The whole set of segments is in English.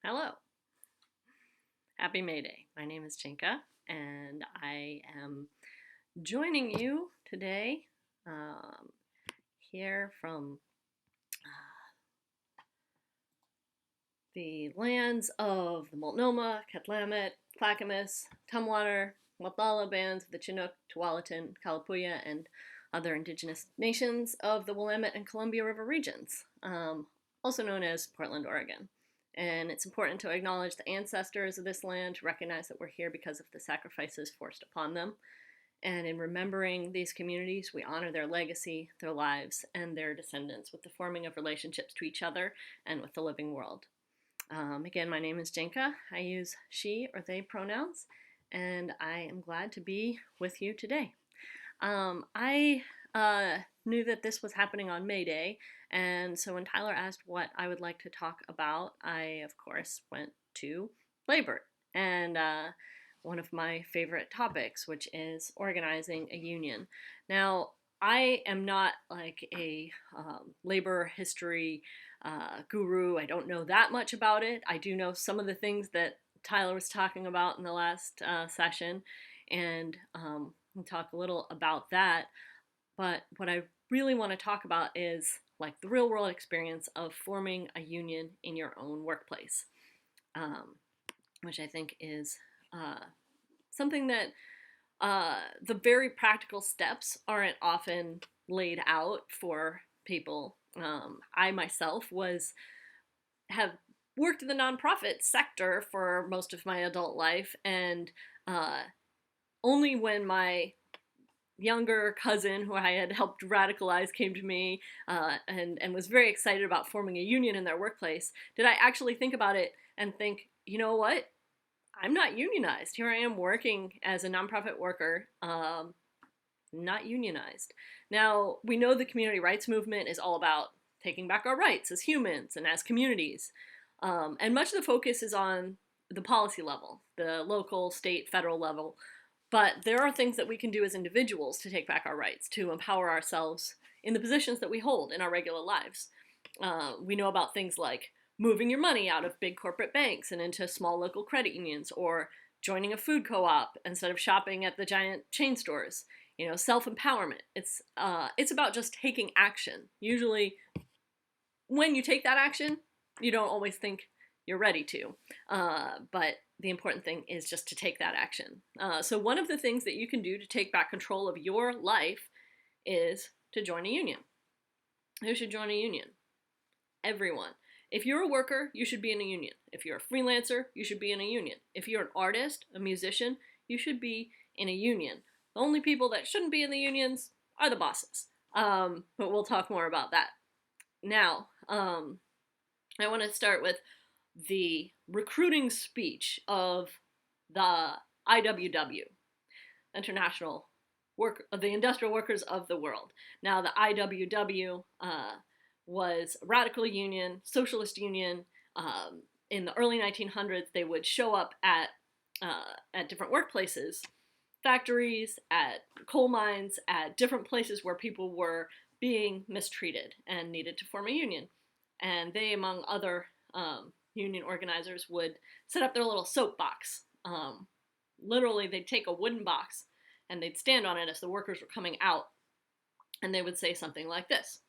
Hello. Happy May Day. My name is Jenka, and I am joining you today um, here from the lands of the Multnomah, Katlamet, Clackamas, Tumwater, Walthala bands of the Chinook, Tualatin, Kalapuya, and other indigenous nations of the Willamette and Columbia River regions, also known as Portland, Oregon. And it's important to acknowledge the ancestors of this land, to recognize that we're here because of the sacrifices forced upon them. And in remembering these communities, we honor their legacy, their lives, and their descendants with the forming of relationships to each other and with the living world. Again, my name is Jenka. I use she or they pronouns, and I am glad to be with you today. I knew that this was happening on May Day, and so when Tyler asked what I would like to talk about, I, of course, went to labor and one of my favorite topics, which is organizing a union. Now, I am not like a labor history guru. I don't know that much about it. I do know some of the things that Tyler was talking about in the last session, and we'll talk a little about that. But what I really want to talk about is like the real world experience of forming a union in your own workplace, which I think is something that the very practical steps aren't often laid out for people. I myself have worked in the nonprofit sector for most of my adult life, and only when my younger cousin, who I had helped radicalize, came to me and was very excited about forming a union in their workplace, did I actually think about it and think, you know what? I'm not unionized. Here I am working as a nonprofit worker, not unionized. Now, we know the community rights movement is all about taking back our rights as humans and as communities. And much of the focus is on the policy level, the local, state, federal level. But there are things that we can do as individuals to take back our rights, to empower ourselves in the positions that we hold in our regular lives. We know about things like moving your money out of big corporate banks and into small local credit unions, or joining a food co-op instead of shopping at the giant chain stores. You know, self-empowerment. It's about just taking action. Usually, when you take that action, you don't always think you're ready to. But the important thing is just to take that action. So one of the things that you can do to take back control of your life is to join a union. Who should join a union? Everyone. If you're a worker, you should be in a union. If you're a freelancer, you should be in a union. If you're an artist, a musician, you should be in a union. The only people that shouldn't be in the unions are the bosses. But we'll talk more about that. Now, I want to start with the recruiting speech of the IWW, International the Industrial Workers of the World. Now, the IWW was a radical union, socialist union. In the early 1900s, they would show up at different workplaces, factories, at coal mines, at different places where people were being mistreated and needed to form a union. And they, among other union organizers, would set up their little soapbox. Literally, they'd take a wooden box and they'd stand on it as the workers were coming out, and they would say something like this: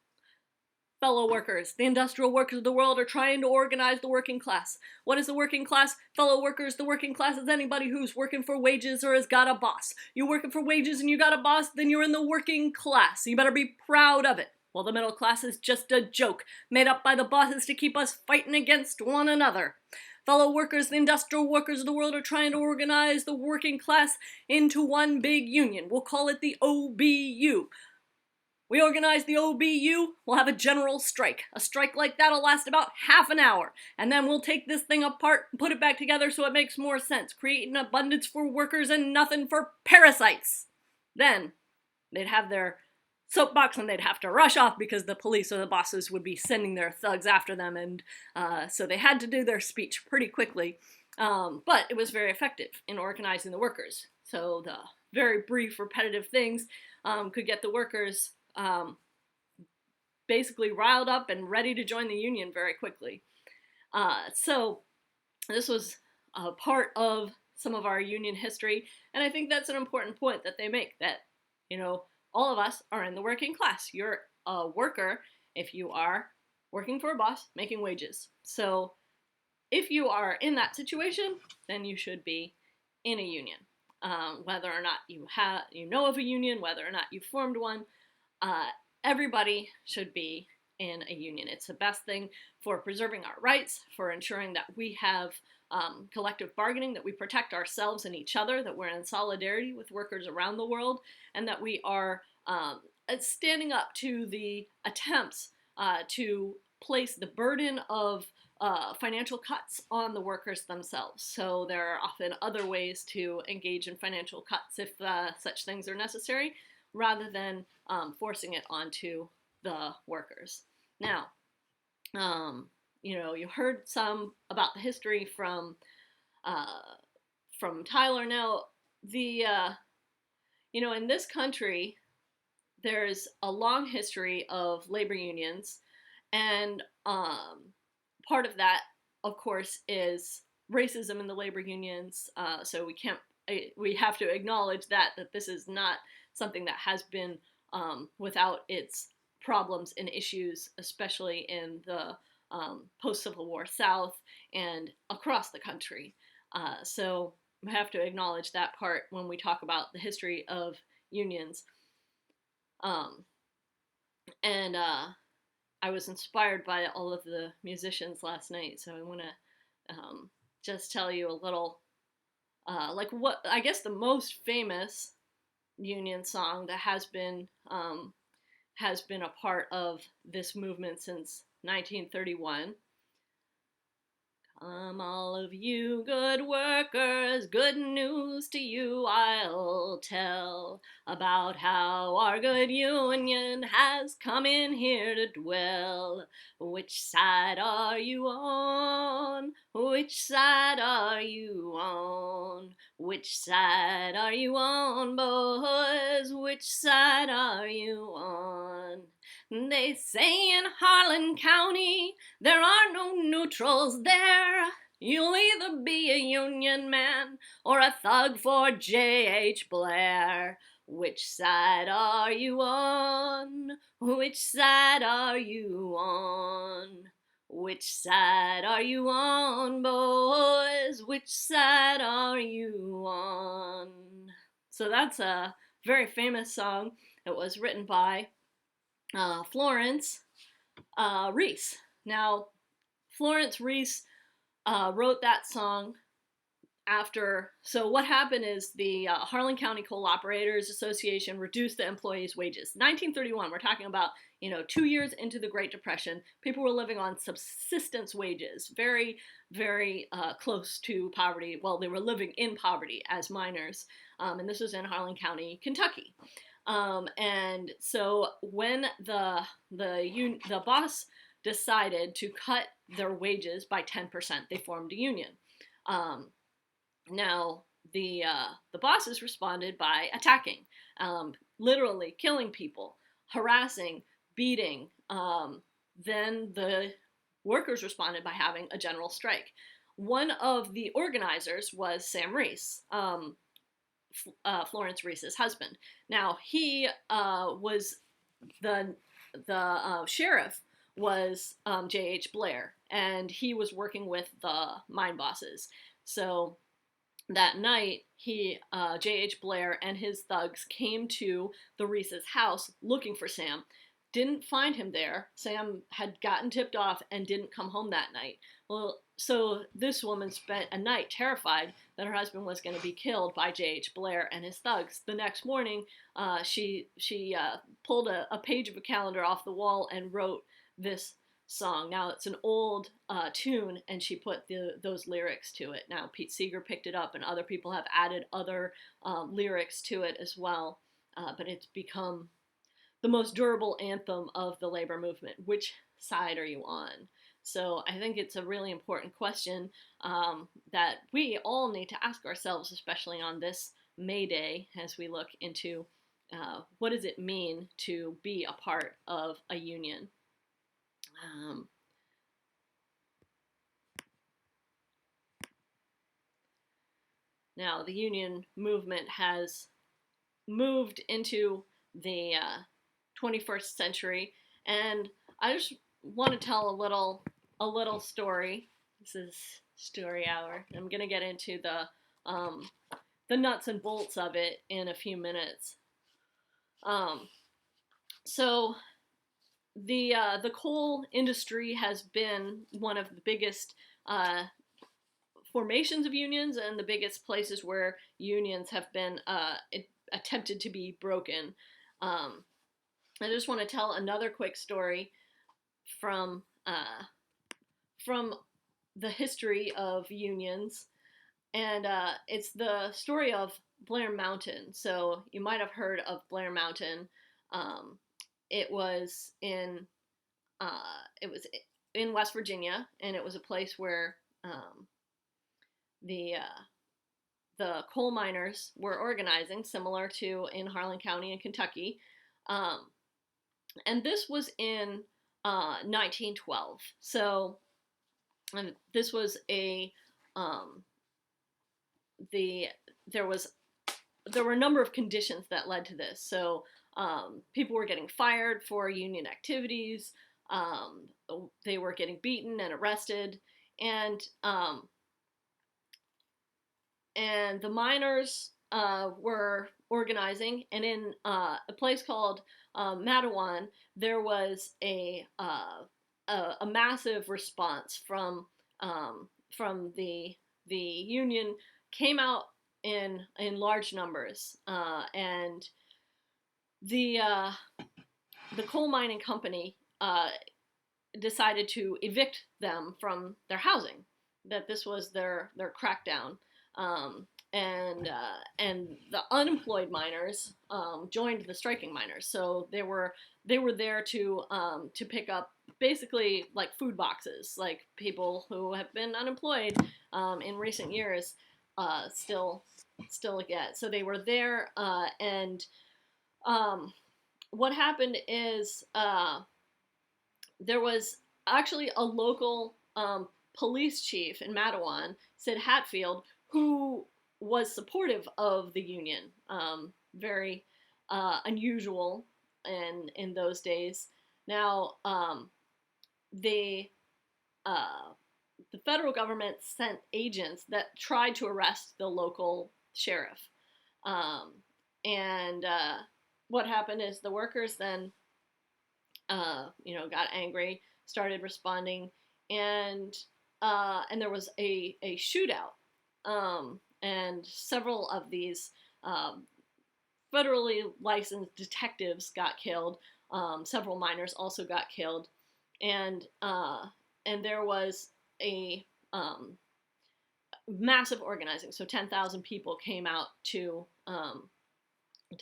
fellow workers, the industrial workers of the world are trying to organize the working class. What is the working class? Fellow workers, the working class is anybody who's working for wages or has got a boss. You're working for wages and you got a boss, then you're in the working class. You better be proud of it. Well, the middle class is just a joke made up by the bosses to keep us fighting against one another. Fellow workers, the industrial workers of the world are trying to organize the working class into one big union. We'll call it the OBU. We organize the OBU, we'll have a general strike. A strike like that'll last about half an hour. And then we'll take this thing apart and put it back together so it makes more sense. Create an abundance for workers and nothing for parasites. Then they'd have their soapbox and they'd have to rush off because the police or the bosses would be sending their thugs after them, and so they had to do their speech pretty quickly, but it was very effective in organizing the workers. So the very brief, repetitive things could get the workers basically riled up and ready to join the union very quickly. So This was a part of some of our union history, and I think that's an important point that they make, that, all of us are in the working class. You're a worker if you are working for a boss making wages. So if you are in that situation, then you should be in a union. Whether or not you know of a union, whether or not you formed one, everybody should be in a union. It's the best thing for preserving our rights, for ensuring that we have collective bargaining, that we protect ourselves and each other, that we're in solidarity with workers around the world, and that we are standing up to the attempts to place the burden of financial cuts on the workers themselves. So there are often other ways to engage in financial cuts if such things are necessary, rather than forcing it onto the workers. Now, you heard some about the history from Tyler. Now, in this country, there's a long history of labor unions, and part of that, of course, is racism in the labor unions. So we have to acknowledge that this is not something that has been without its problems and issues, especially in the post-Civil War South and across the country. So we have to acknowledge that part when we talk about the history of unions. I was inspired by all of the musicians last night, so I want to just tell you a little, what I guess the most famous union song that has been a part of this movement since 1931. Come all of you good workers, good news to you I'll tell, about how our good union has come in here to dwell. Which side are you on? Which side are you on? Which side are you on, boys? Which side are you on? They say in Harlan County there are no neutrals there. You'll either be a Union man or a thug for J.H. Blair. Which side are you on? Which side are you on? Which side are you on, boys? Which side are you on? So that's a very famous song. It was written by Florence Reese. Now, Florence Reese wrote that song after. So what happened is the Harlan County Coal Operators Association reduced the employees' wages. 1931, we're talking about 2 years into the Great Depression. People were living on subsistence wages, very, very close to poverty. Well, they were living in poverty as miners, and this was in Harlan County, Kentucky. And so when the boss decided to cut their wages by 10%, they formed a union. Now the bosses responded by attacking, literally killing people, harassing, beating. Then the workers responded by having a general strike. One of the organizers was Sam Reese, Florence Reese's husband. Now he was the sheriff was J.H. Blair, and he was working with the mine bosses. So that night, J.H. Blair and his thugs came to the Reese's house looking for Sam. Didn't find him there. Sam had gotten tipped off and didn't come home that night. Well, so this woman spent a night terrified that her husband was going to be killed by J.H. Blair and his thugs. The next morning, she pulled a page of a calendar off the wall and wrote this song. Now, it's an old tune, and she put those lyrics to it. Now, Pete Seeger picked it up, and other people have added other lyrics to it as well. But it's become the most durable anthem of the labor movement. Which side are you on? So I think it's a really important question that we all need to ask ourselves, especially on this May Day, as we look into what does it mean to be a part of a union. Now, the union movement has moved into the 21st century, and I just want to tell a little story. This is story hour. I'm gonna get into the nuts and bolts of it in a few minutes. Um, so the coal industry has been one of the biggest formations of unions and the biggest places where unions have been attempted to be broken. Um, I just want to tell another quick story from from the history of unions, and it's the story of Blair Mountain. So you might have heard of Blair Mountain. Um, it was in it was in West Virginia, and it was a place where the coal miners were organizing, similar to in Harlan County in Kentucky. Um, and this was in 1912. So this was a the there was there were a number of conditions that led to this. So people were getting fired for union activities. They were getting beaten and arrested, and the miners were organizing. And in a place called Mattawan, there was a massive response from the union. Came out in large numbers, and the coal mining company decided to evict them from their housing. That this was their crackdown, and the unemployed miners joined the striking miners. So they were there to pick up basically like food boxes, like people who have been unemployed in recent years still get. So they were there, and what happened is there was actually a local police chief in Mattawan, Sid Hatfield, who was supportive of the union. Very unusual in those days. Now, the federal government sent agents that tried to arrest the local sheriff. And what happened is the workers then, got angry, started responding, and there was a shootout. And several of these federally licensed detectives got killed. Several miners also got killed, and there was a massive organizing. So 10,000 people came out to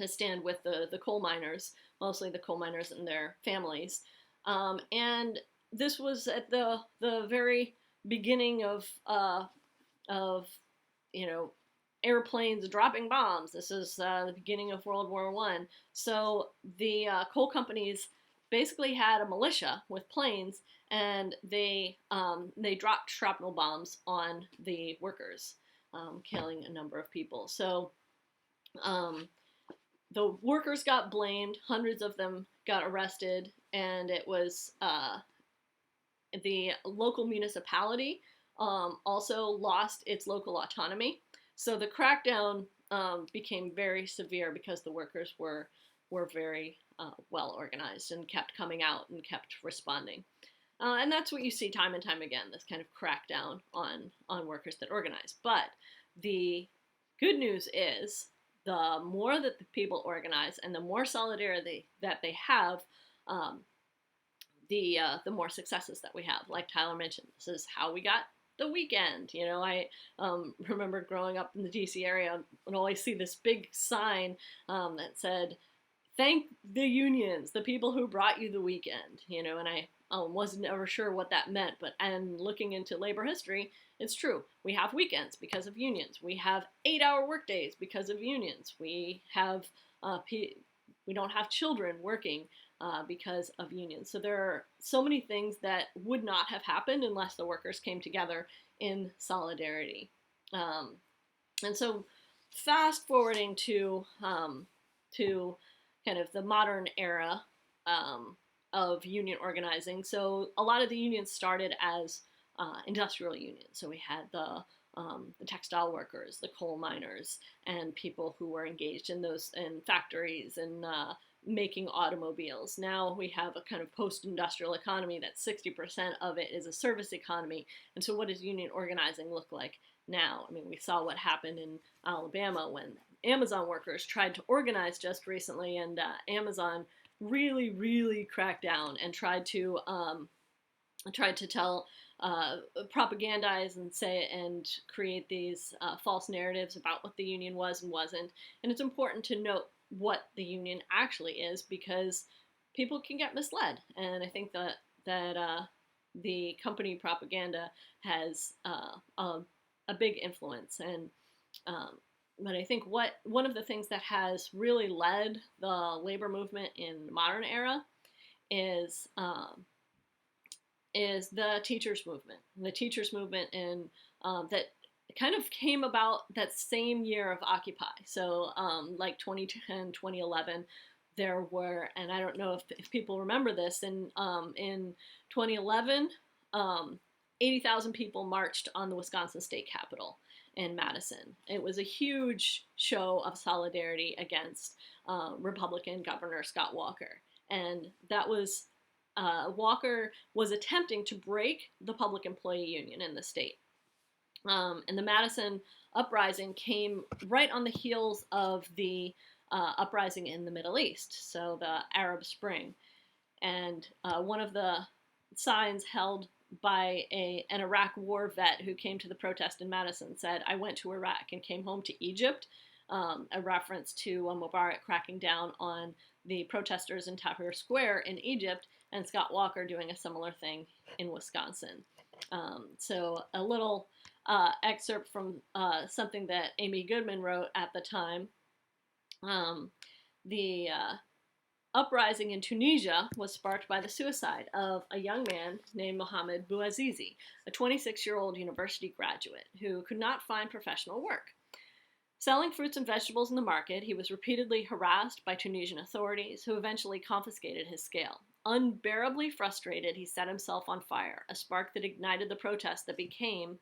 stand with the coal miners, mostly the coal miners and their families. And this was at the very beginning of airplanes dropping bombs. This is the beginning of World War I. So the coal companies basically had a militia with planes, and they dropped shrapnel bombs on the workers, killing a number of people. So the workers got blamed. Hundreds of them got arrested, and it was the local municipality also lost its local autonomy. So the crackdown became very severe because the workers were very well organized and kept coming out and kept responding. And that's what you see time and time again, this kind of crackdown on workers that organize. But the good news is the more that the people organize and the more solidarity that they have, the more successes that we have. Like Tyler mentioned, this is how we got the weekend. I remember growing up in the DC area and always see this big sign that said, "Thank the unions, the people who brought you the weekend." And I wasn't ever sure what that meant, but and looking into labor history, it's true. We have weekends because of unions. We have 8-hour workdays because of unions. We have we don't have children working because of unions. So there are so many things that would not have happened unless the workers came together in solidarity. And so fast forwarding to kind of the modern era of union organizing. So a lot of the unions started as industrial unions. So we had the textile workers, the coal miners, and people who were engaged in those in factories and making automobiles. Now we have a kind of post-industrial economy that 60% of it is a service economy. And so what does union organizing look like now? I mean, we saw what happened in Alabama when Amazon workers tried to organize just recently, and Amazon really cracked down and tried to tell propagandize and say and create these false narratives about what the union was and wasn't. And it's important to note what the union actually is, because people can get misled. And I think that the company propaganda has a big influence. And but I think one of the things that has really led the labor movement in the modern era is the teachers movement. The teachers movement in that kind of came about that same year of Occupy. So like 2010, 2011, there were, and I don't know if people remember this, in 2011, 80,000 people marched on the Wisconsin state capitol in Madison. It was a huge show of solidarity against Republican Governor Scott Walker. And that was Walker was attempting to break the public employee union in the state. And the Madison Uprising came right on the heels of the uprising in the Middle East, so the Arab Spring. And one of the signs held by an Iraq war vet who came to the protest in Madison said, "I went to Iraq and came home to Egypt," a reference to Mubarak cracking down on the protesters in Tahrir Square in Egypt, and Scott Walker doing a similar thing in Wisconsin. So a little excerpt from something that Amy Goodman wrote at the time. The uprising in Tunisia was sparked by the suicide of a young man named Mohamed Bouazizi, a 26-year-old university graduate who could not find professional work. Selling fruits and vegetables in the market, he was repeatedly harassed by Tunisian authorities, who eventually confiscated his scale. Unbearably frustrated, he set himself on fire, a spark that ignited the protest that became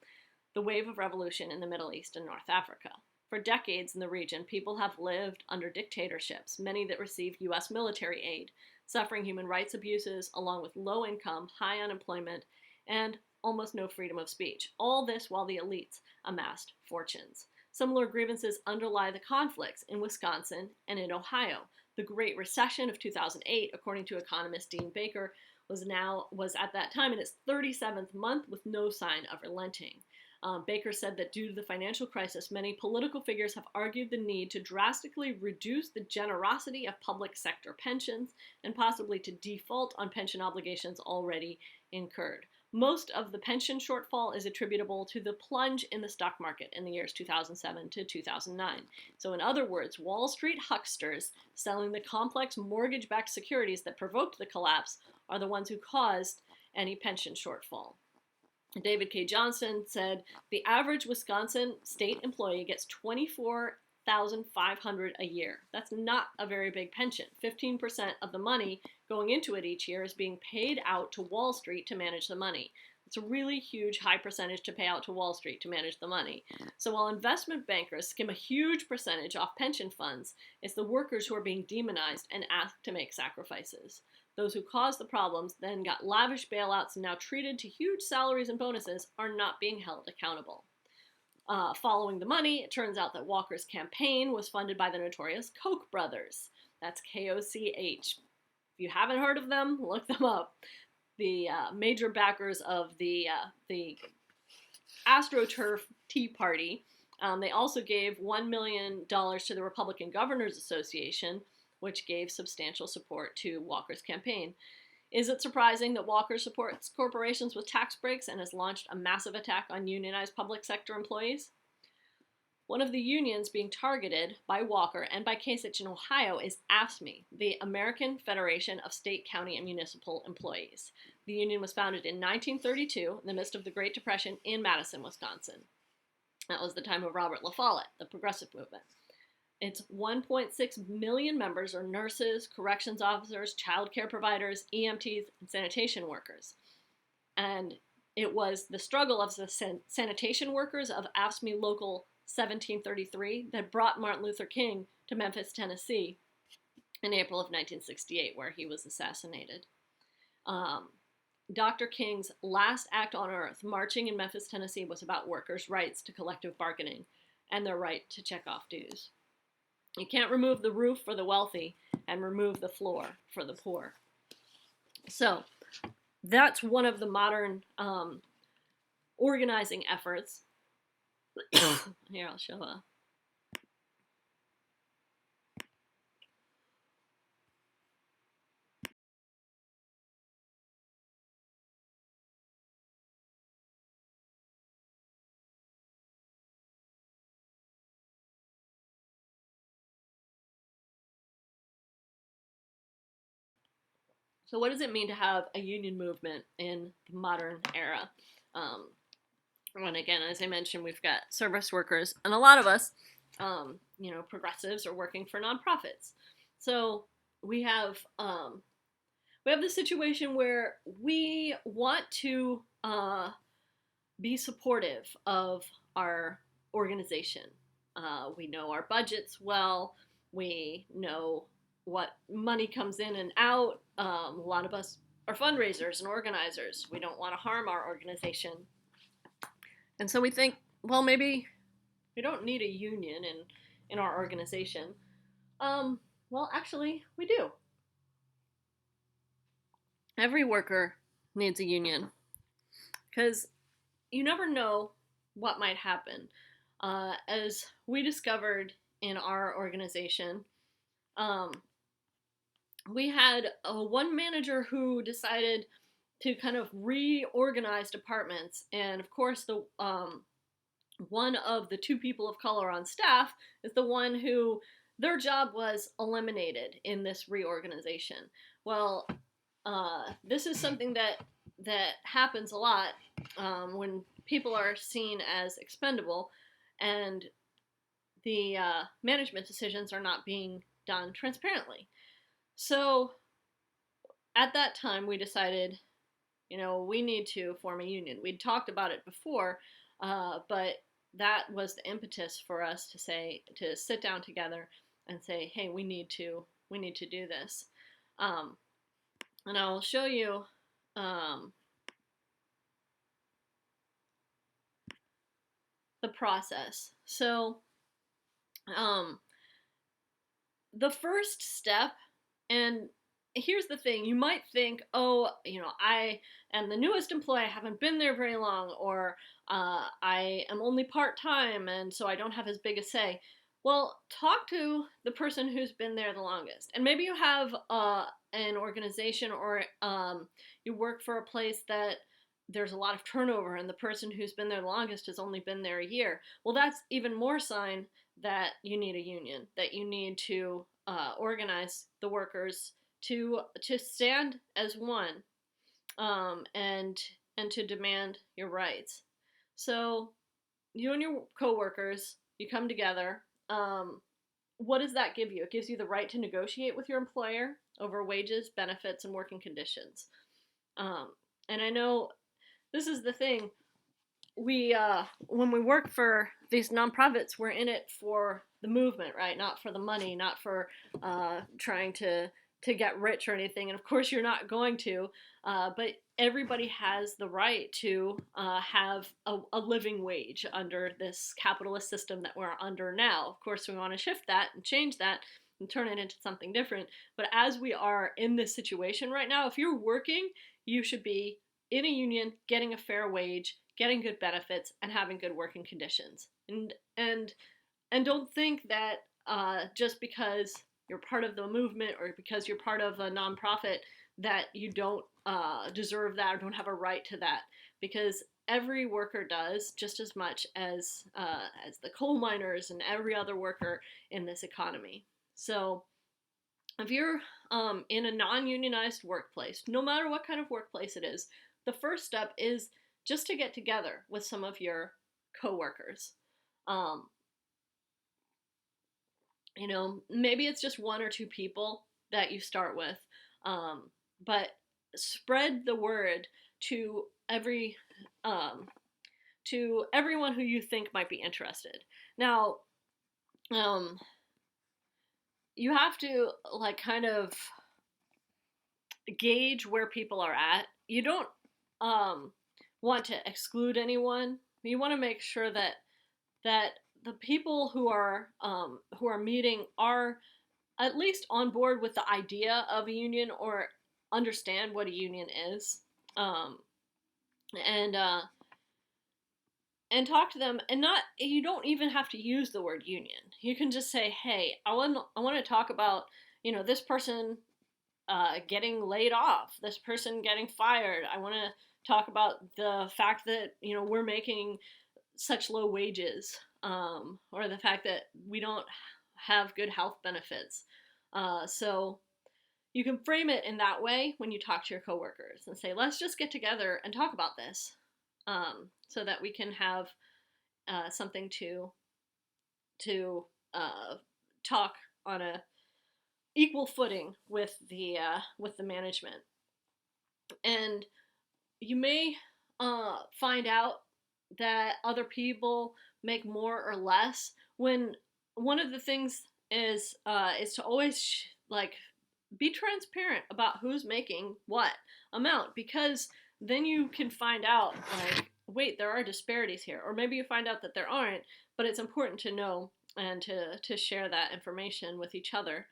the wave of revolution in the Middle East and North Africa. For decades in the region, people have lived under dictatorships, many that received U.S. military aid, suffering human rights abuses, along with low income, high unemployment, and almost no freedom of speech. All this while the elites amassed fortunes. Similar grievances underlie the conflicts in Wisconsin and in Ohio. The Great Recession of 2008, according to economist Dean Baker, was at that time in its 37th month with no sign of relenting. Baker said that due to the financial crisis, many political figures have argued the need to drastically reduce the generosity of public sector pensions and possibly to default on pension obligations already incurred. Most of the pension shortfall is attributable to the plunge in the stock market in the years 2007 to 2009. So in other words, Wall Street hucksters selling the complex mortgage-backed securities that provoked the collapse are the ones who caused any pension shortfall. David K. Johnson said, the average Wisconsin state employee gets $24,500 a year. That's not a very big pension. 15% of the money going into it each year is being paid out to Wall Street to manage the money. It's a really huge high percentage to pay out to Wall Street to manage the money. So while investment bankers skim a huge percentage off pension funds, it's the workers who are being demonized and asked to make sacrifices. Those who caused the problems, then got lavish bailouts and now treated to huge salaries and bonuses, are not being held accountable. Following the money, it turns out that Walker's campaign was funded by the notorious Koch brothers. That's K-O-C-H. If you haven't heard of them, look them up. The major backers of the AstroTurf Tea Party. They also gave $1 million to the Republican Governors Association, which gave substantial support to Walker's campaign. Is it surprising that Walker supports corporations with tax breaks and has launched a massive attack on unionized public sector employees? One of the unions being targeted by Walker and by Kasich in Ohio is AFSCME, the American Federation of State, County, and Municipal Employees. The union was founded in 1932 in the midst of the Great Depression in Madison, Wisconsin. That was the time of Robert La Follette, the progressive movement. It's 1.6 million members are nurses, corrections officers, child care providers, EMTs, and sanitation workers. And it was the struggle of the sanitation workers of AFSCME Local 1733 that brought Martin Luther King to Memphis, Tennessee in April of 1968, where he was assassinated. Dr. King's last act on earth, marching in Memphis, Tennessee, was about workers' rights to collective bargaining and their right to check off dues. You can't remove the roof for the wealthy and remove the floor for the poor. So that's one of the modern organizing efforts. Here, I'll show a. So what does it mean to have a union movement in the modern era? And again, as I mentioned, we've got service workers, and a lot of us, progressives, are working for nonprofits. So we have the situation where we want to be supportive of our organization. We know our budgets well. We know what money comes in and out. A lot of us are fundraisers and organizers. We don't want to harm our organization. And so we think, well, maybe we don't need a union in our organization. Well, actually, we do. Every worker needs a union because you never know what might happen. As we discovered in our organization, we had one manager who decided to kind of reorganize departments, and of course the one of the two people of color on staff is the one who their job was eliminated in this reorganization. Well, this is something that happens a lot when people are seen as expendable, and the management decisions are not being done transparently. So at that time, we decided, we need to form a union. We'd talked about it before, but that was the impetus for us to sit down together and say, hey, we need to do this. And I'll show you the process. So the first step, and here's the thing, you might think, I am the newest employee, I haven't been there very long, or I am only part-time and so I don't have as big a say. Well, talk to the person who's been there the longest. And maybe you have an organization, or you work for a place that there's a lot of turnover and the person who's been there the longest has only been there a year. Well, that's even more sign that you need a union, that you need to organize the workers to stand as one, and to demand your rights. So you and your coworkers, you come together. What does that give you? It gives you the right to negotiate with your employer over wages, benefits, and working conditions. And I know this is the thing. We when we work for these nonprofits, we're in it for the movement, right? Not for the money, not for trying to get rich or anything. And of course, you're not going to. But everybody has the right to have a living wage under this capitalist system that we're under now. Of course, we want to shift that and change that and turn it into something different. But as we are in this situation right now, if you're working, you should be in a union, getting a fair wage, getting good benefits, and having good working conditions. And don't think that just because you're part of the movement or because you're part of a nonprofit that you don't deserve that or don't have a right to that, because every worker does just as much as the coal miners and every other worker in this economy. So if you're in a non-unionized workplace, no matter what kind of workplace it is, the first step is just to get together with some of your coworkers. Um, maybe it's just one or two people that you start with, but spread the word to um, to everyone who you think might be interested. Now, um, you have to like kind of gauge where people are at. You don't um, want to exclude anyone. You want to make sure that the people who are meeting are at least on board with the idea of a union or understand what a union is, um, and talk to them. And not, you don't even have to use the word union. You can just say, hey, I want to talk about this person getting laid off, this person getting fired. I want to talk about the fact that we're making such low wages, or the fact that we don't have good health benefits. So you can frame it in that way when you talk to your coworkers and say, let's just get together and talk about this, so that we can have something to talk on a equal footing with the management. And you may find out that other people make more or less. When one of the things is to always like be transparent about who's making what amount, because then you can find out, like, wait, there are disparities here, or maybe you find out that there aren't, but it's important to know and to share that information with each other.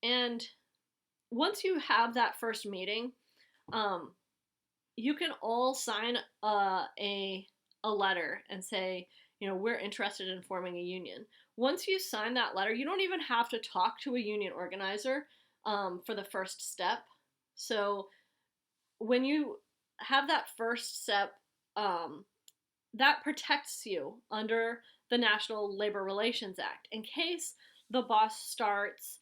And once you have that first meeting, um, you can all sign a letter and say, we're interested in forming a union. Once you sign that letter, you don't even have to talk to a union organizer for the first step. So when you have that first step, that protects you under the National Labor Relations Act in case the boss starts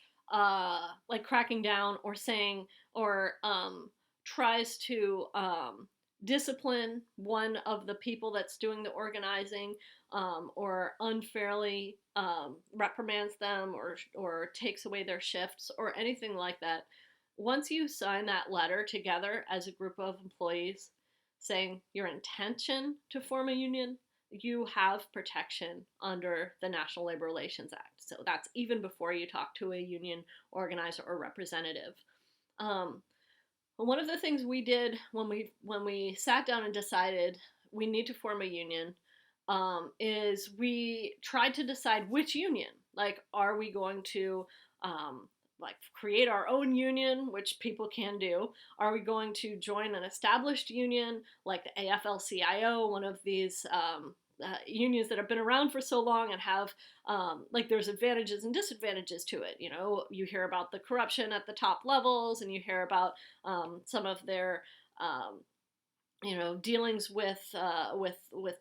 like cracking down or saying, or tries to discipline one of the people that's doing the organizing, or unfairly reprimands them, or takes away their shifts or anything like that. Once you sign that letter together as a group of employees saying your intention to form a union, you have protection under the National Labor Relations Act. So that's even before you talk to a union organizer or representative. One of the things we did when we sat down and decided we need to form a union, is we tried to decide which union. Like, are we going to like create our own union, which people can do? Are we going to join an established union like the AFL-CIO, one of these unions that have been around for so long and have like, there's advantages and disadvantages to it. You hear about the corruption at the top levels, and you hear about some of their dealings with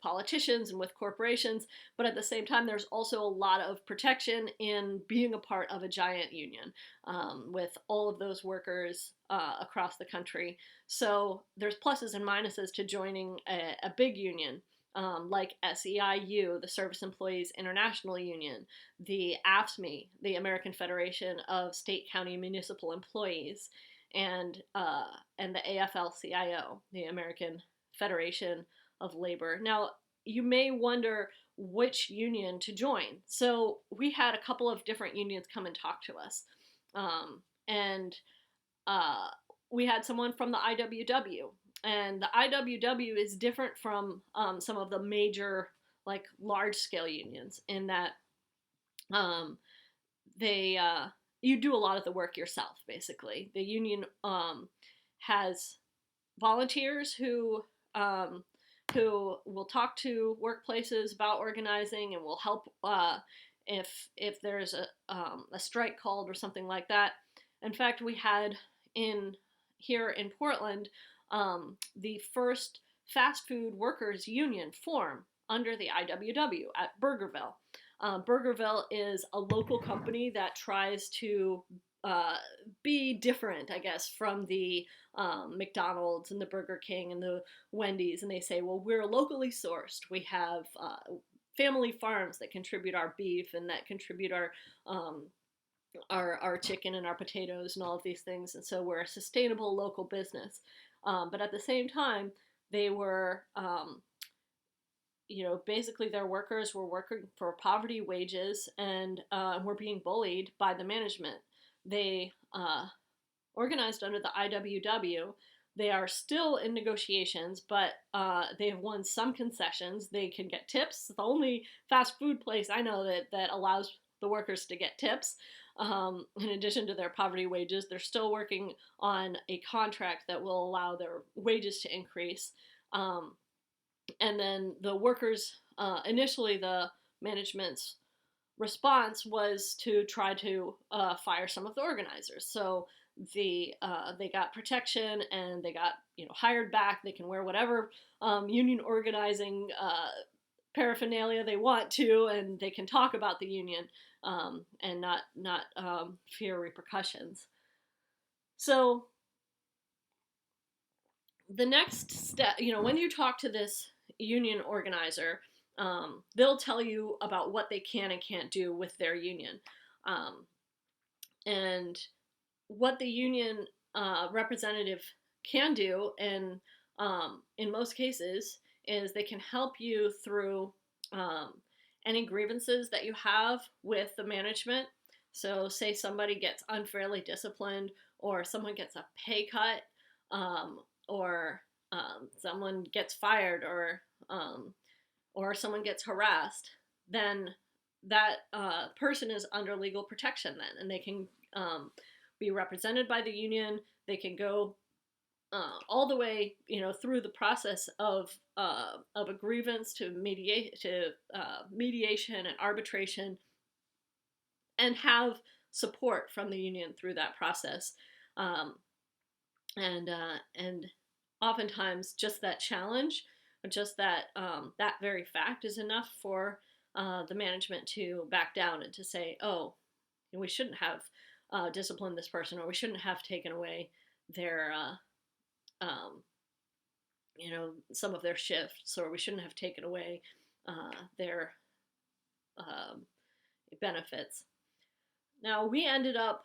politicians and with corporations. But at the same time, there's also a lot of protection in being a part of a giant union, with all of those workers across the country. So there's pluses and minuses to joining a big union, like SEIU, the Service Employees International Union, the AFSCME, the American Federation of State, County, and Municipal Employees, and the AFL-CIO, the American Federation of Labor. Now, you may wonder which union to join. So we had a couple of different unions come and talk to us, and we had someone from the IWW. And the IWW is different from some of the major, like, large-scale unions in that they you do a lot of the work yourself, basically. The union has volunteers who will talk to workplaces about organizing and will help if there's a strike called or something like that. In fact, we had here in Portland the first fast food workers union form under the IWW at Burgerville. Burgerville is a local company that tries to be different, I guess, from the McDonald's and the Burger King and the Wendy's. And they say, well, we're locally sourced. We have family farms that contribute our beef and that contribute our chicken and our potatoes and all of these things. And so we're a sustainable local business. But at the same time, they were, basically their workers were working for poverty wages and were being bullied by the management. They organized under the IWW. They are still in negotiations, but they have won some concessions. They can get tips. The only fast food place I know that allows the workers to get tips. In addition to their poverty wages, they're still working on a contract that will allow their wages to increase. And then the workers, initially the management's response was to try to fire some of the organizers. So they got protection and they got hired back. They can wear whatever union organizing paraphernalia they want to, and they can talk about the union and not fear repercussions. So the next step, when you talk to this union organizer, they'll tell you about what they can and can't do with their union. And what the union representative can do, and in most cases, is they can help you through any grievances that you have with the management. So say somebody gets unfairly disciplined, or someone gets a pay cut, or someone gets fired, or someone gets harassed, then that person is under legal protection then, and they can be represented by the union. They can go all the way, through the process of a grievance to mediation and arbitration, and have support from the union through that process. And oftentimes, just that challenge, just that that very fact is enough for the management to back down and to say, oh, we shouldn't have disciplined this person, or we shouldn't have taken away their some of their shifts, or we shouldn't have taken away their benefits. Now, we ended up,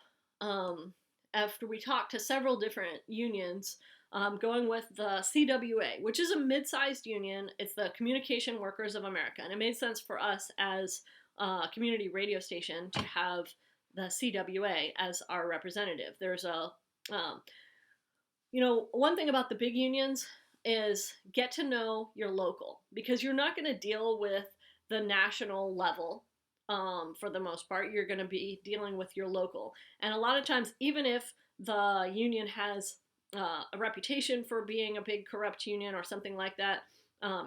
after we talked to several different unions, going with the CWA, which is a mid-sized union. It's the Communication Workers of America, and it made sense for us as a community radio station to have the CWA as our representative. There's one thing about the big unions is get to know your local, because you're not going to deal with the national level. For the most part, you're going to be dealing with your local. And a lot of times, even if the union has a reputation for being a big corrupt union or something like that,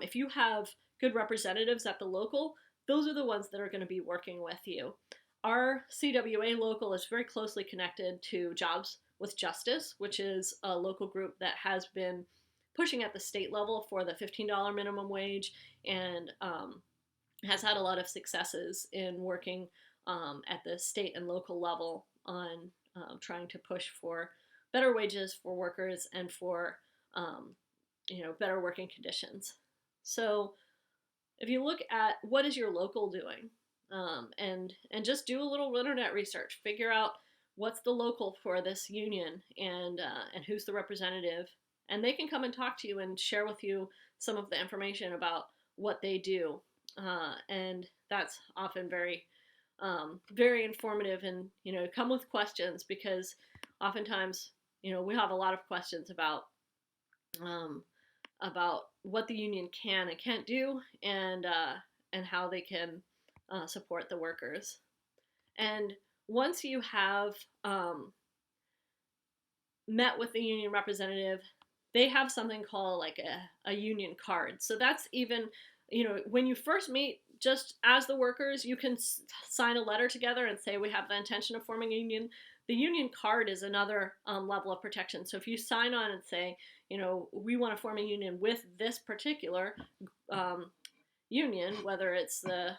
if you have good representatives at the local, those are the ones that are going to be working with you. Our CWA local is very closely connected to Jobs with Justice, which is a local group that has been pushing at the state level for the $15 minimum wage, and has had a lot of successes in working at the state and local level on trying to push for better wages for workers and for better working conditions. So if you look at what is your local doing, and just do a little internet research, figure out what's the local for this union, and who's the representative, and they can come and talk to you and share with you some of the information about what they do. And that's often very, very informative, and, come with questions, because oftentimes, we have a lot of questions about what the union can and can't do, and how they can support the workers. And once you have met with the union representative, they have something called like a union card. So that's even, when you first meet, just as the workers, you can sign a letter together and say, we have the intention of forming a union. The union card is another level of protection. So if you sign on and say, we want to form a union with this particular union, whether it's the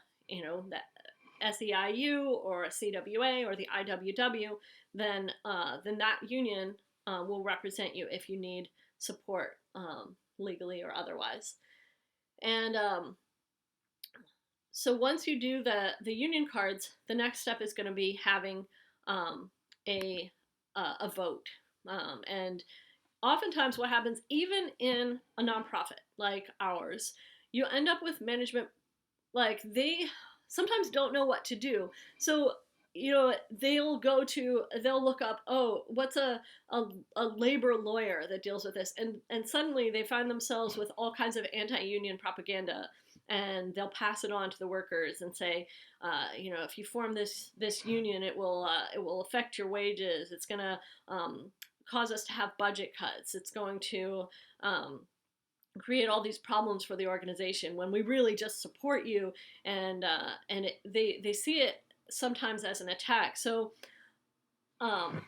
SEIU or a CWA or the IWW, then that union will represent you if you need support legally or otherwise. And So once you do the union cards, the next step is going to be having um, a a vote. And oftentimes, what happens, even in a nonprofit like ours, you end up with management, like, they sometimes don't know what to do. So they'll look up, oh, what's a labor lawyer that deals with this, and suddenly they find themselves with all kinds of anti-union propaganda, and they'll pass it on to the workers and say, if you form this union, it will affect your wages, it's going to cause us to have budget cuts, it's going to create all these problems for the organization, when we really just support you. And they see it sometimes as an attack. So um,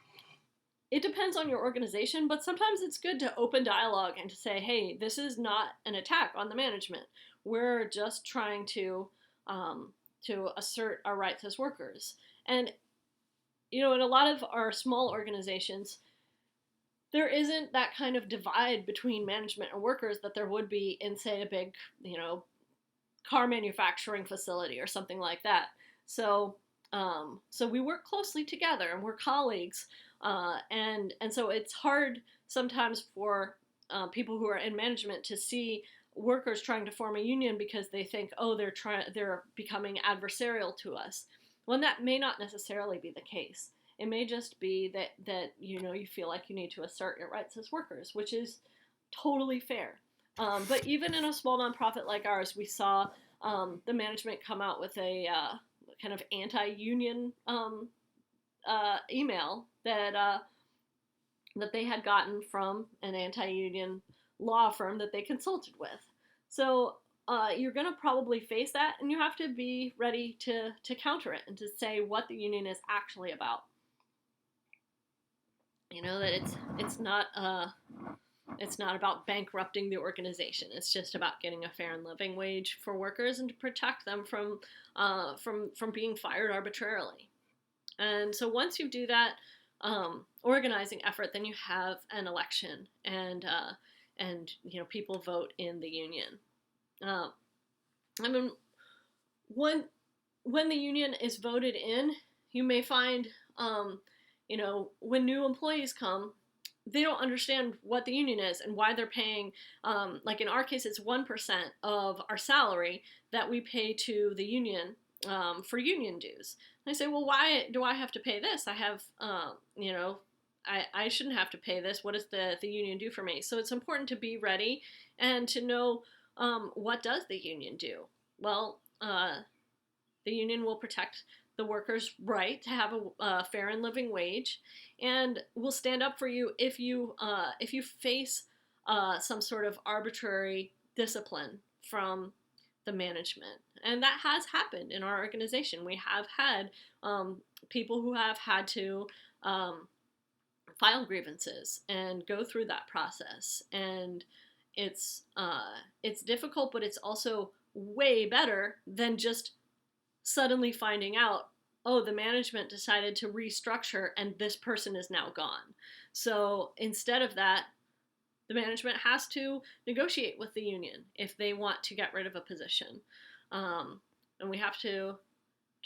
it depends on your organization, but sometimes it's good to open dialogue and to say, hey, this is not an attack on the management, we're just trying to assert our rights as workers. And in a lot of our small organizations, there isn't that kind of divide between management and workers that there would be in, say, a big, car manufacturing facility or something like that. So we work closely together, and we're colleagues, and so it's hard sometimes for people who are in management to see workers trying to form a union, because they think, oh, they're becoming adversarial to us. When that may not necessarily be the case. It may just be that you feel like you need to assert your rights as workers, which is totally fair. But even in a small nonprofit like ours, we saw the management come out with a kind of anti-union email that they had gotten from an anti-union law firm that they consulted with. So you're going to probably face that, and you have to be ready to counter it and to say what the union is actually about. That it's not about bankrupting the organization. It's just about getting a fair and living wage for workers, and to protect them from being fired arbitrarily. And so once you do that organizing effort, then you have an election, and people vote in the union. I mean, when the union is voted in, you may find when new employees come, they don't understand what the union is and why they're paying, like in our case, it's 1% of our salary that we pay to the union for union dues. And I say, well, why do I have to pay this? I have, I shouldn't have to pay this. What does the union do for me? So it's important to be ready and to know what does the union do? Well, the union will protect the workers' right to have a fair and living wage, and will stand up for you if you face some sort of arbitrary discipline from the management. And that has happened in our organization. We have had people who have had to file grievances and go through that process. And it's difficult, but it's also way better than just suddenly finding out, oh, the management decided to restructure and this person is now gone. So instead of that, the management has to negotiate with the union if they want to get rid of a position. And we have to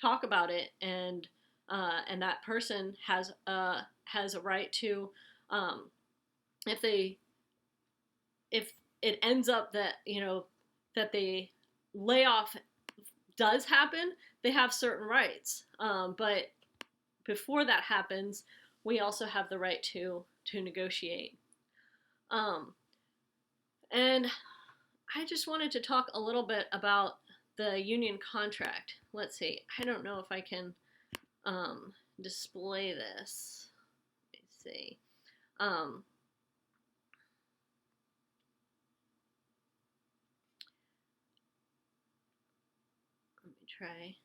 talk about it, and that person has a right to, if it ends up that that the layoff does happen, they have certain rights. But before that happens, we also have the right to negotiate. And I just wanted to talk a little bit about the union contract. Let's see. I don't know if I can display this. Let me see. Let me try.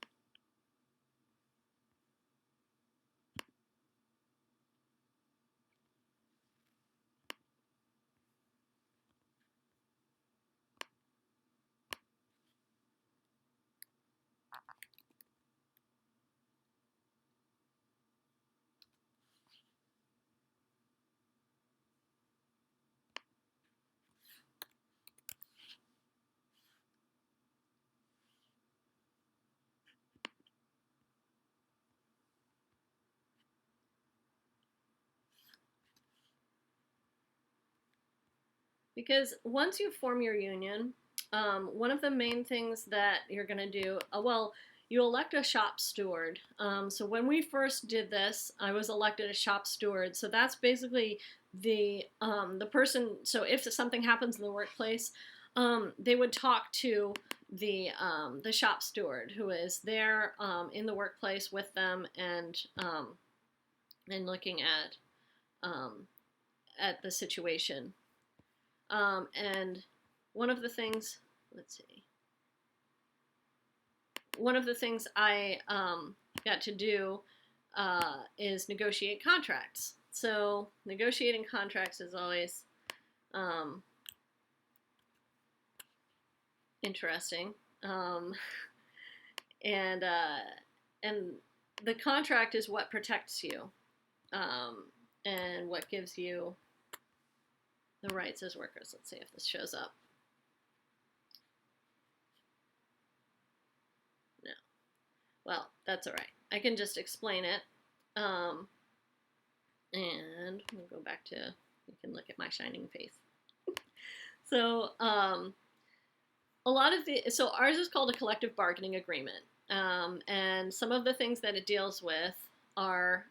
Because once you form your union, one of the main things that you're going to do, well, you elect a shop steward. So when we first did this, I was elected a shop steward. So that's basically the person. So if something happens in the workplace, they would talk to the shop steward who is there in the workplace with them and looking at the situation. And one of the things, let's see, one of the things I got to do is negotiate contracts. So negotiating contracts is always interesting, and the contract is what protects you and what gives you the rights as workers. Let's see if this shows up. No. Well, that's all right. I can just explain it. And we'll go back to, you can look at my shining face. So a lot of so ours is called a collective bargaining agreement. And some of the things that it deals with are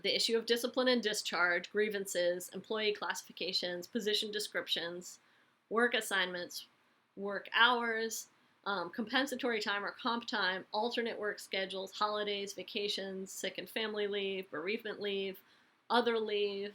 the issue of discipline and discharge, grievances, employee classifications, position descriptions, work assignments, work hours, compensatory time or comp time, alternate work schedules, holidays, vacations, sick and family leave, bereavement leave, other leave,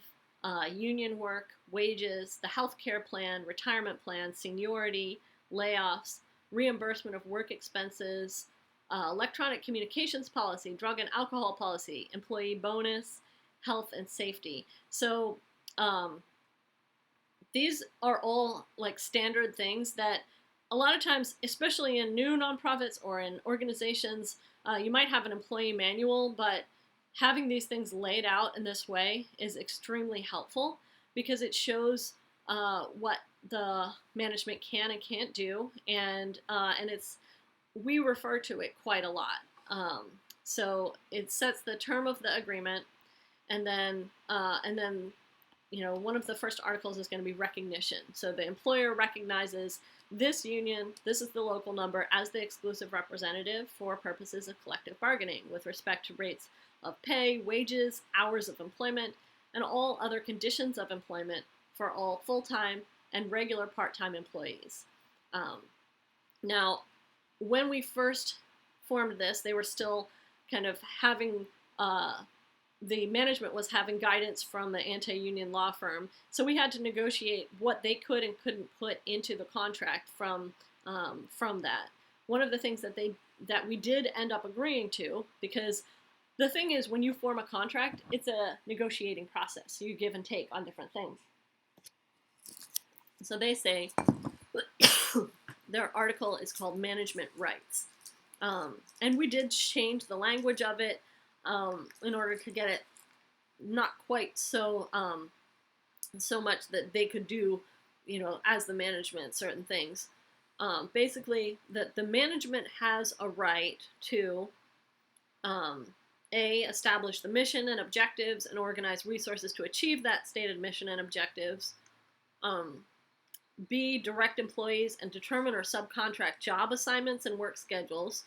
union work, wages, the health care plan, retirement plan, seniority, layoffs, reimbursement of work expenses, electronic communications policy, drug and alcohol policy, employee bonus, health and safety. So these are all like standard things that a lot of times, especially in new nonprofits or in organizations, you might have an employee manual, but having these things laid out in this way is extremely helpful because it shows what the management can and can't do, and we refer to it quite a lot. So it sets the term of the agreement, and then one of the first articles is going to be recognition. So the employer recognizes this union, this is the local number, as the exclusive representative for purposes of collective bargaining with respect to rates of pay, wages, hours of employment, and all other conditions of employment for all full-time and regular part-time employees. Now, when we first formed this, they were still kind of having, the management was having guidance from the anti-union law firm. So we had to negotiate what they could and couldn't put into the contract from that. One of the things that we did end up agreeing to, because the thing is, when you form a contract, it's a negotiating process. So you give and take on different things. So they say, their article is called Management Rights. And we did change the language of it in order to get it not quite so much that they could do, as the management, certain things. Basically, the management has a right to establish the mission and objectives and organize resources to achieve that stated mission and objectives. B, direct employees and determine or subcontract job assignments and work schedules.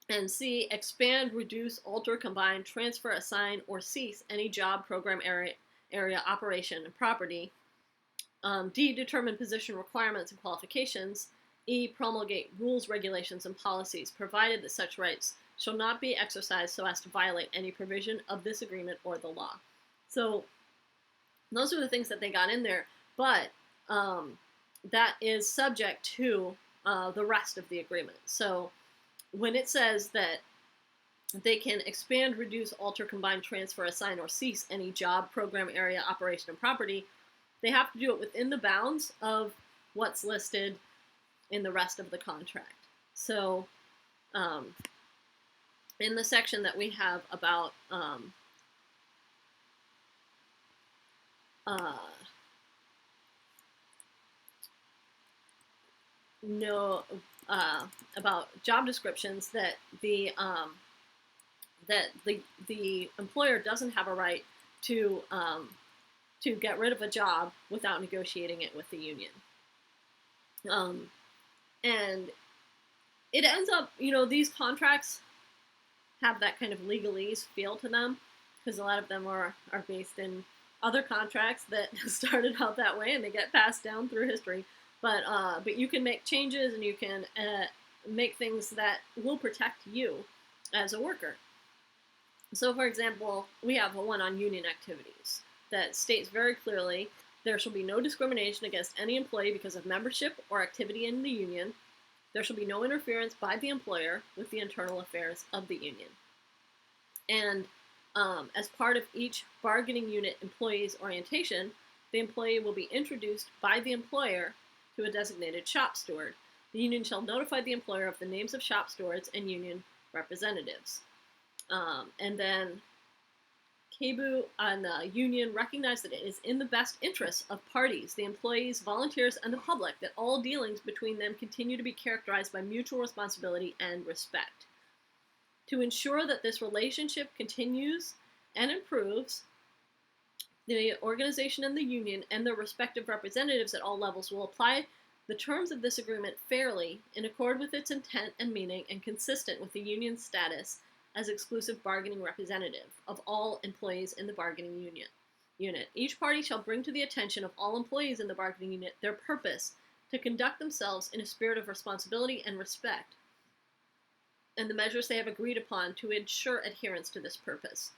And C, expand, reduce, alter, combine, transfer, assign, or cease any job, program, area, operation, and property. D, determine position requirements and qualifications. E, promulgate rules, regulations, and policies, provided that such rights shall not be exercised so as to violate any provision of this agreement or the law. So those are the things that they got in there, but that is subject to the rest of the agreement. So when it says that they can expand, reduce, alter, combine, transfer, assign, or cease any job, program, area, operation, and property, they have to do it within the bounds of what's listed in the rest of the contract. So in the section that we have about about job descriptions, that the employer doesn't have a right to to get rid of a job without negotiating it with the union. And it ends up, these contracts have that kind of legalese feel to them, because a lot of them are based in other contracts that started out that way, and they get passed down through history. But you can make changes, and you can make things that will protect you as a worker. So, for example, we have one on union activities that states very clearly there shall be no discrimination against any employee because of membership or activity in the union. There shall be no interference by the employer with the internal affairs of the union. And as part of each bargaining unit employee's orientation, the employee will be introduced by the employer to a designated shop steward. The union shall notify the employer of the names of shop stewards and union representatives. And then KBOO and the union recognize that it is in the best interests of parties, the employees, volunteers, and the public, that all dealings between them continue to be characterized by mutual responsibility and respect. To ensure that this relationship continues and improves, the organization and the union and their respective representatives at all levels will apply the terms of this agreement fairly, in accord with its intent and meaning, and consistent with the union's status as exclusive bargaining representative of all employees in the bargaining unit. Each party shall bring to the attention of all employees in the bargaining unit their purpose to conduct themselves in a spirit of responsibility and respect, and the measures they have agreed upon to ensure adherence to this purpose.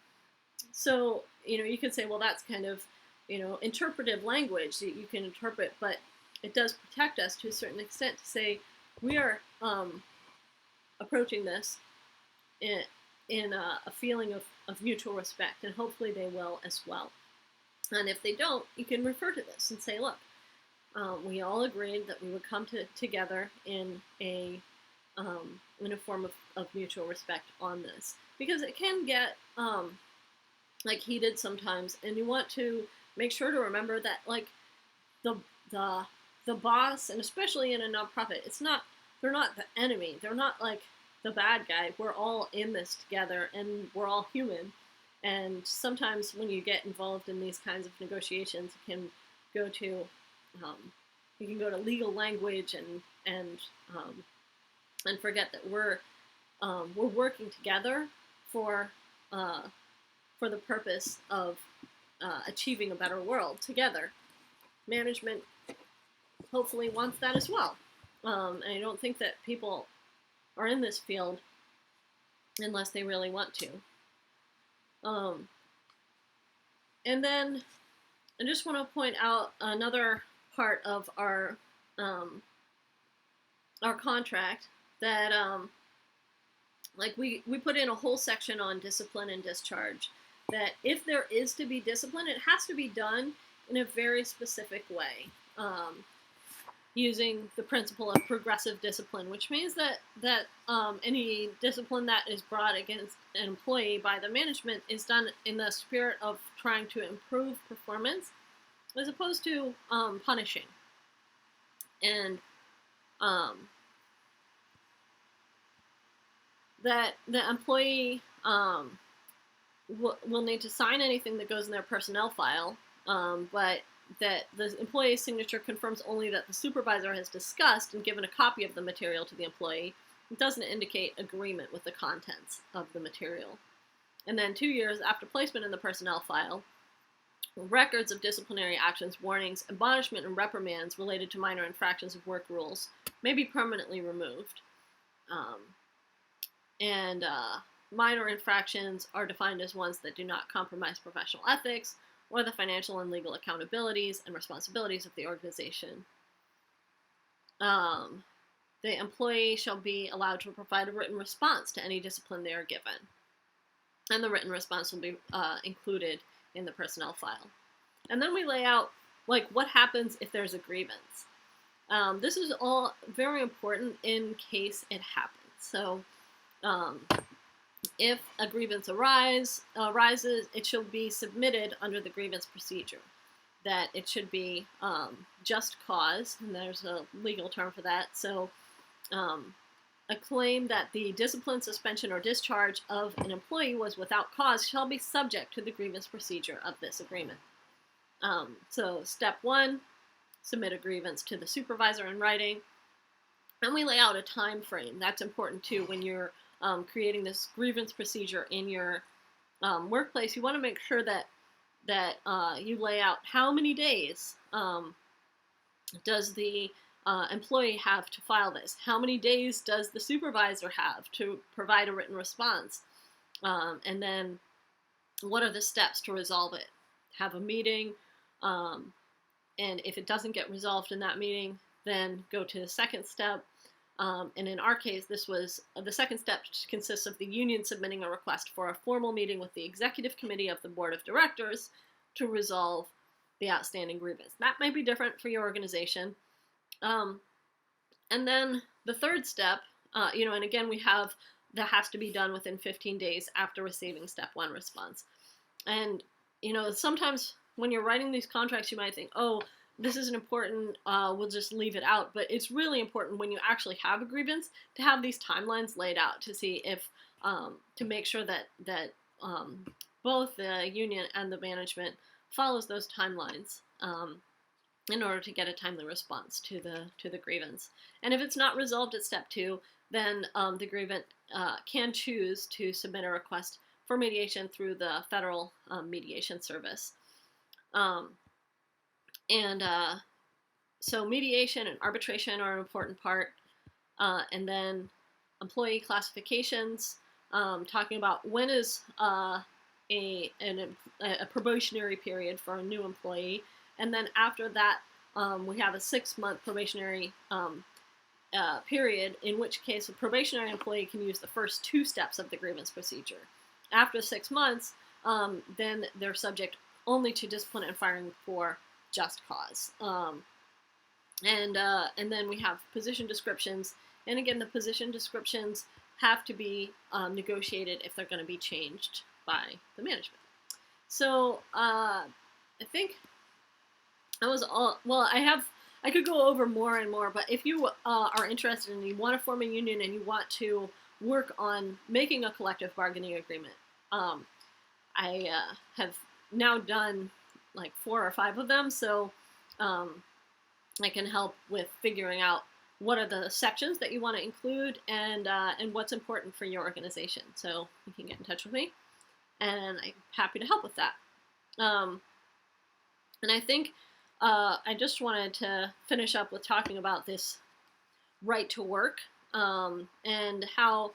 So, you could say, well, that's kind of, interpretive language that you can interpret, but it does protect us to a certain extent to say we are approaching this in a feeling of mutual respect, and hopefully they will as well. And if they don't, you can refer to this and say, look, we all agreed that we would come together in a form of mutual respect on this, because it can get heated sometimes, and you want to make sure to remember that the boss, and especially in a nonprofit, they're not the enemy, they're not like the bad guy. We're all in this together, and we're all human. And sometimes when you get involved in these kinds of negotiations, you can go to legal language and forget that we're working together for the purpose of achieving a better world together. Management hopefully wants that as well. And I don't think that people are in this field unless they really want to. And then I just want to point out another part of our contract that we put in a whole section on discipline and discharge, that if there is to be discipline, it has to be done in a very specific way, using the principle of progressive discipline, which means that any discipline that is brought against an employee by the management is done in the spirit of trying to improve performance, as opposed to punishing. And that the employee will need to sign anything that goes in their personnel file, but that the employee's signature confirms only that the supervisor has discussed and given a copy of the material to the employee. It doesn't indicate agreement with the contents of the material. And then 2 years after placement in the personnel file, records of disciplinary actions, warnings, admonishment, and reprimands related to minor infractions of work rules may be permanently removed. Minor infractions are defined as ones that do not compromise professional ethics or the financial and legal accountabilities and responsibilities of the organization. The employee shall be allowed to provide a written response to any discipline they are given. And the written response will be included in the personnel file. And then we lay out what happens if there's a grievance. This is all very important in case it happens. So if a grievance arises, it shall be submitted under the grievance procedure. That it should be just cause, and there's a legal term for that. So a claim that the discipline, suspension, or discharge of an employee was without cause shall be subject to the grievance procedure of this agreement. So step 1, submit a grievance to the supervisor in writing. And we lay out a time frame. That's important too when you're creating this grievance procedure in your workplace. You want to make sure that you lay out how many days does the employee have to file this? How many days does the supervisor have to provide a written response? And then what are the steps to resolve it? Have a meeting, and if it doesn't get resolved in that meeting, then go to the second step. And in our case, this was the second step consists of the union submitting a request for a formal meeting with the executive committee of the board of directors to resolve the outstanding grievance. That might be different for your organization. And then the third step, and again, that has to be done within 15 days after receiving step 1 response. And, sometimes when you're writing these contracts, you might think, oh, this isn't important, we'll just leave it out. But it's really important when you actually have a grievance to have these timelines laid out to see if, to make sure that both the union and the management follows those timelines in order to get a timely response to the grievance. And if it's not resolved at step 2, then the grievant can choose to submit a request for mediation through the federal mediation service. So mediation and arbitration are an important part. And then employee classifications, talking about when is a probationary period for a new employee. And then after that, we have a 6-month probationary period, in which case a probationary employee can use the first 2 steps of the grievance procedure. After 6 months, then they're subject only to discipline and firing for just cause. And then we have position descriptions. And again, the position descriptions have to be negotiated if they're going to be changed by the management. So I think that was all. Well, I could go over more and more, but if you are interested and you want to form a union and you want to work on making a collective bargaining agreement, I have now done like 4 or 5 of them, so I can help with figuring out what are the sections that you want to include and what's important for your organization. So you can get in touch with me, and I'm happy to help with that. And I think I just wanted to finish up with talking about this right to work and how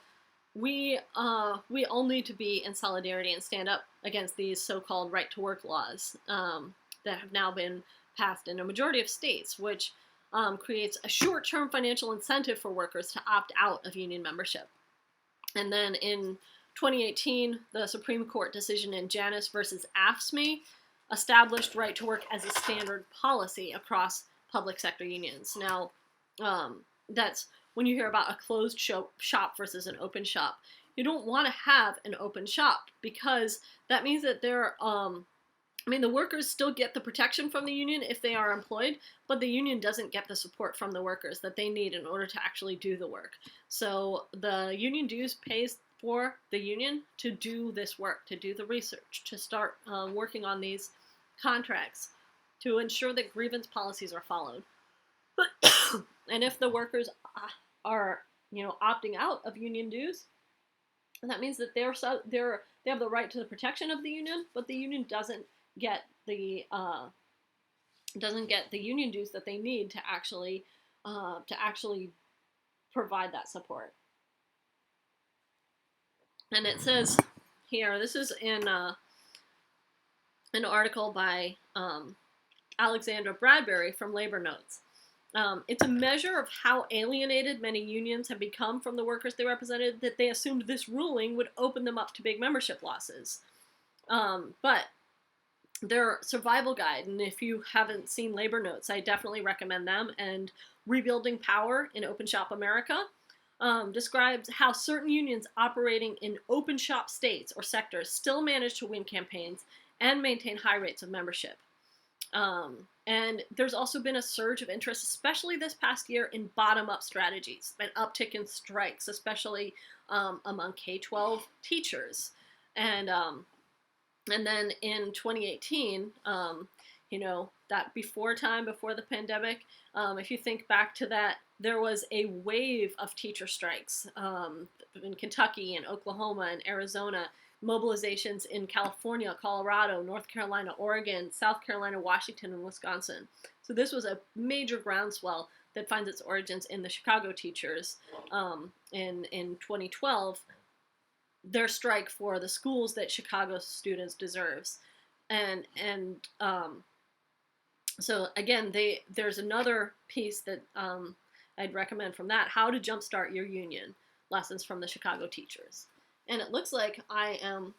we all need to be in solidarity and stand up against these so-called right to work laws that have now been passed in a majority of states, which creates a short-term financial incentive for workers to opt out of union membership. And then in 2018, the Supreme Court decision in Janus versus AFSCME established right to work as a standard policy across public sector unions. Now, that's when you hear about a closed shop versus an open shop. You don't want to have an open shop because that means that the workers still get the protection from the union if they are employed, but the union doesn't get the support from the workers that they need in order to actually do the work. So the union dues pays for the union to do this work, to do the research, to start working on these contracts, to ensure that grievance policies are followed. And if the workers are, opting out of union dues, that means that they have the right to the protection of the union, but the union doesn't get the union dues that they need to actually provide that support. And it says here, this is in an article by Alexandra Bradbury from Labor Notes. It's a measure of how alienated many unions have become from the workers they represented that they assumed this ruling would open them up to big membership losses. But their survival guide, and if you haven't seen Labor Notes, I definitely recommend them, and Rebuilding Power in Open Shop America, describes how certain unions operating in open shop states or sectors still manage to win campaigns and maintain high rates of membership. And there's also been a surge of interest, especially this past year, in bottom-up strategies, an uptick in strikes, especially among K-12 teachers. And then in 2018, that before the pandemic, if you think back to that, there was a wave of teacher strikes in Kentucky and Oklahoma and Arizona, mobilizations in California, Colorado, North Carolina, Oregon, South Carolina, Washington, and Wisconsin. So this was a major groundswell that finds its origins in the Chicago teachers in 2012, their strike for the schools that Chicago students deserves. So again, there's another piece that I'd recommend from that, How to Jumpstart Your Union, Lessons from the Chicago Teachers. And it looks like I am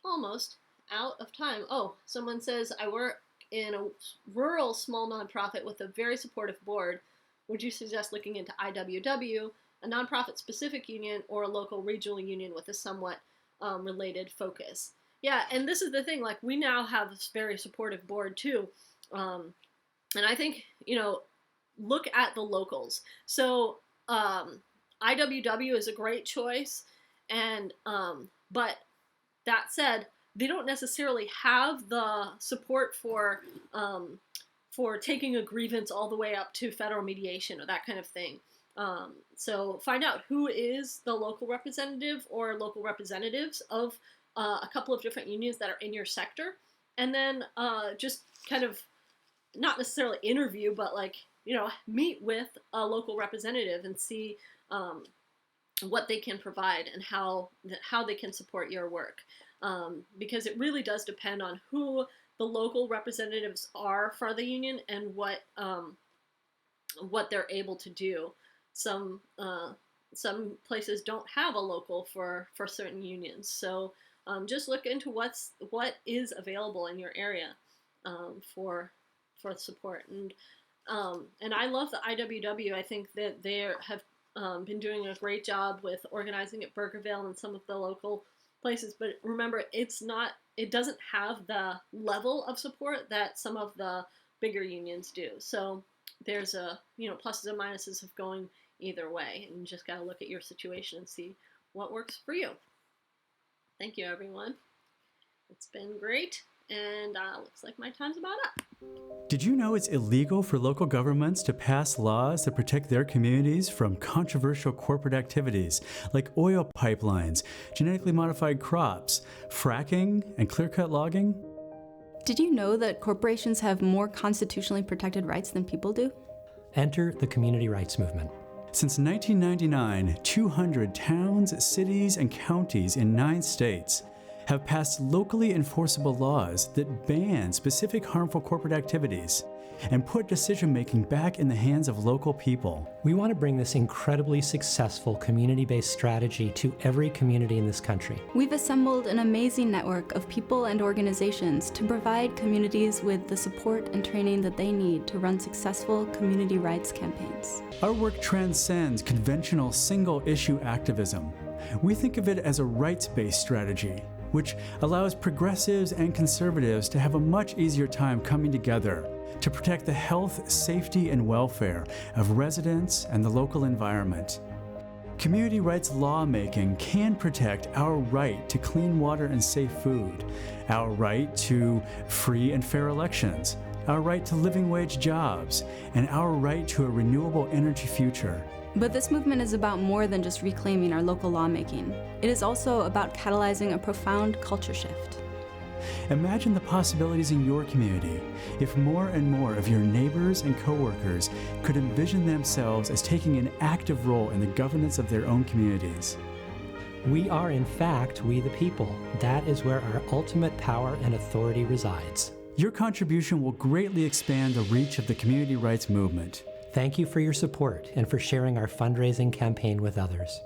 almost out of time. Oh, someone says, I work in a rural small nonprofit with a very supportive board. Would you suggest looking into IWW, a nonprofit-specific union, or a local regional union with a somewhat related focus? Yeah, and this is the thing, like, we now have this very supportive board, too. And I think, look at the locals. So IWW is a great choice, and but that said, they don't necessarily have the support for taking a grievance all the way up to federal mediation or that kind of thing. So find out who is the local representative or local representatives of a couple of different unions that are in your sector, and then just kind of not necessarily interview, but meet with a local representative and see what they can provide and how they can support your work. Because it really does depend on who the local representatives are for the union and what they're able to do. Some places don't have a local for certain unions, so just look into what is available in your area for support. And I love the IWW. I think that they have been doing a great job with organizing at Burgerville and some of the local places. But remember, it doesn't have the level of support that some of the bigger unions do. So there's pluses and minuses of going either way, and you just got to look at your situation and see what works for you. Thank you, everyone. It's been great, and looks like my time's about up. Did you know it's illegal for local governments to pass laws that protect their communities from controversial corporate activities like oil pipelines, genetically modified crops, fracking, and clear-cut logging? Did you know that corporations have more constitutionally protected rights than people do? Enter the community rights movement. Since 1999, 200 towns, cities, and counties in 9 states have passed locally enforceable laws that ban specific harmful corporate activities and put decision-making back in the hands of local people. We want to bring this incredibly successful community-based strategy to every community in this country. We've assembled an amazing network of people and organizations to provide communities with the support and training that they need to run successful community rights campaigns. Our work transcends conventional single-issue activism. We think of it as a rights-based strategy, which allows progressives and conservatives to have a much easier time coming together to protect the health, safety, and welfare of residents and the local environment. Community rights lawmaking can protect our right to clean water and safe food, our right to free and fair elections, our right to living wage jobs, and our right to a renewable energy future. But this movement is about more than just reclaiming our local lawmaking. It is also about catalyzing a profound culture shift. Imagine the possibilities in your community if more and more of your neighbors and coworkers could envision themselves as taking an active role in the governance of their own communities. We are, in fact, we the people. That is where our ultimate power and authority resides. Your contribution will greatly expand the reach of the community rights movement. Thank you for your support and for sharing our fundraising campaign with others.